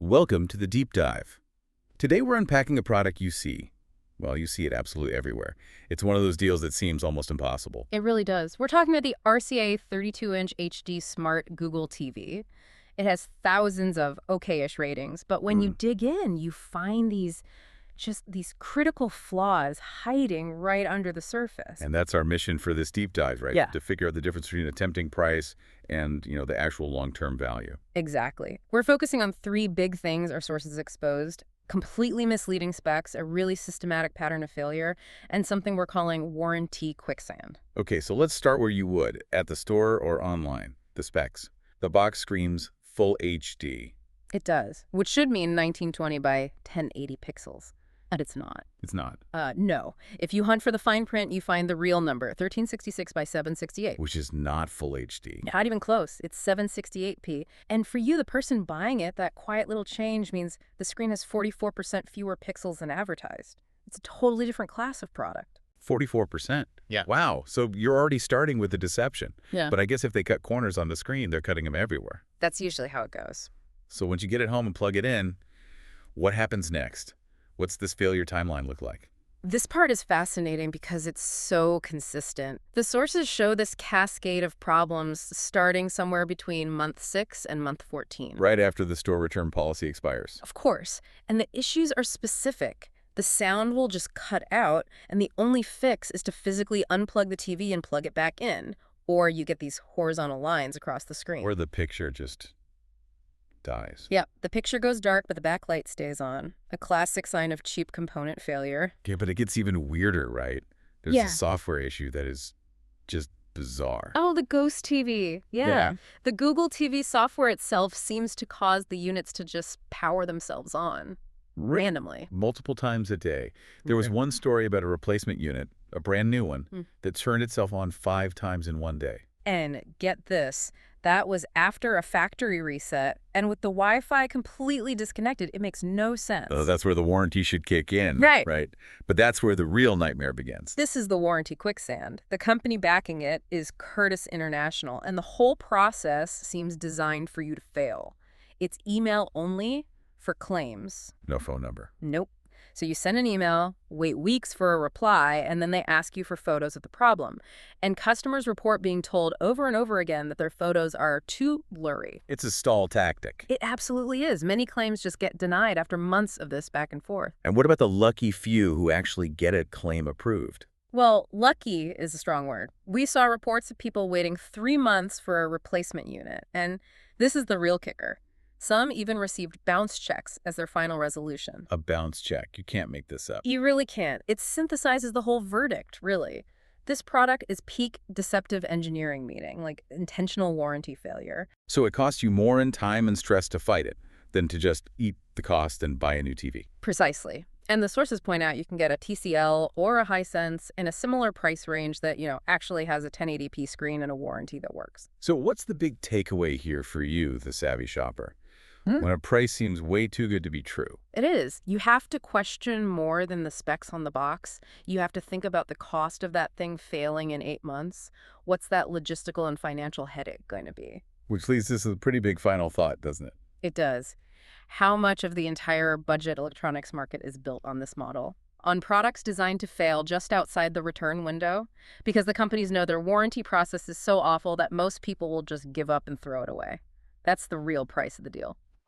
Welcome to the Deep Dive. Today we're unpacking a product you see. Well, you see it absolutely everywhere. It's one of those deals that seems almost impossible. It really does. We're talking about the RCA 32-inch HD Smart Google TV. It has thousands of okay-ish ratings, but when you dig in, you find these critical flaws hiding right under the surface. And that's our mission for this deep dive, right? Yeah. To figure out the difference between a tempting price and, the actual long-term value. Exactly. We're focusing on three big things our sources exposed: completely misleading specs, a really systematic pattern of failure, and something we're calling warranty quicksand. Okay, so let's start where you would, at the store or online. The specs. The box screams full HD. It does, which should mean 1920 by 1080 pixels. And it's not. It's not. No. If you hunt for the fine print, you find the real number, 1366 by 768. Which is not full HD. Not even close. It's 768p. And for you, the person buying it, that quiet little change means the screen has 44% fewer pixels than advertised. It's a totally different class of product. 44%? Yeah. Wow, so you're already starting with the deception. Yeah. But I guess if they cut corners on the screen, they're cutting them everywhere. That's usually how it goes. So once you get it home and plug it in, what happens next? What's this failure timeline look like? This part is fascinating because it's so consistent. The sources show this cascade of problems starting somewhere between month 6 and month 14. Right after the store return policy expires. Of course. And the issues are specific. The sound will just cut out, and the only fix is to physically unplug the TV and plug it back in. Or you get these horizontal lines across the screen. Or the picture just dies. Yep, the picture goes dark, but the backlight stays on. A classic sign of cheap component failure. Okay, but it gets even weirder, right? There's Yeah. a software issue that is just bizarre. Oh, the Ghost TV. Yeah. The Google TV software itself seems to cause the units to just power themselves on randomly. Multiple times a day. There was one story about a replacement unit, a brand new one, that turned itself on 5 times in one day. And get this, that was after a factory reset, and with the Wi-Fi completely disconnected, it makes no sense. That's where the warranty should kick in. Right. Right. But that's where the real nightmare begins. This is the warranty quicksand. The company backing it is Curtis International, and the whole process seems designed for you to fail. It's email only for claims. No phone number. Nope. So you send an email, wait weeks for a reply, and then they ask you for photos of the problem. And customers report being told over and over again that their photos are too blurry. It's a stall tactic. It absolutely is. Many claims just get denied after months of this back and forth. And what about the lucky few who actually get a claim approved? Well, lucky is a strong word. We saw reports of people waiting 3 months for a replacement unit. And this is the real kicker. Some even received bounce checks as their final resolution. A bounce check. You can't make this up. You really can't. It synthesizes the whole verdict, really. This product is peak deceptive engineering meeting, like intentional warranty failure. So it costs you more in time and stress to fight it than to just eat the cost and buy a new TV. Precisely. And the sources point out you can get a TCL or a Hisense in a similar price range that, actually has a 1080p screen and a warranty that works. So what's the big takeaway here for you, the savvy shopper? When a price seems way too good to be true. It is. You have to question more than the specs on the box. You have to think about the cost of that thing failing in 8 months. What's that logistical and financial headache going to be? Which leads us to a pretty big final thought, doesn't it? It does. How much of the entire budget electronics market is built on this model? On products designed to fail just outside the return window? Because the companies know their warranty process is so awful that most people will just give up and throw it away. That's the real price of the deal.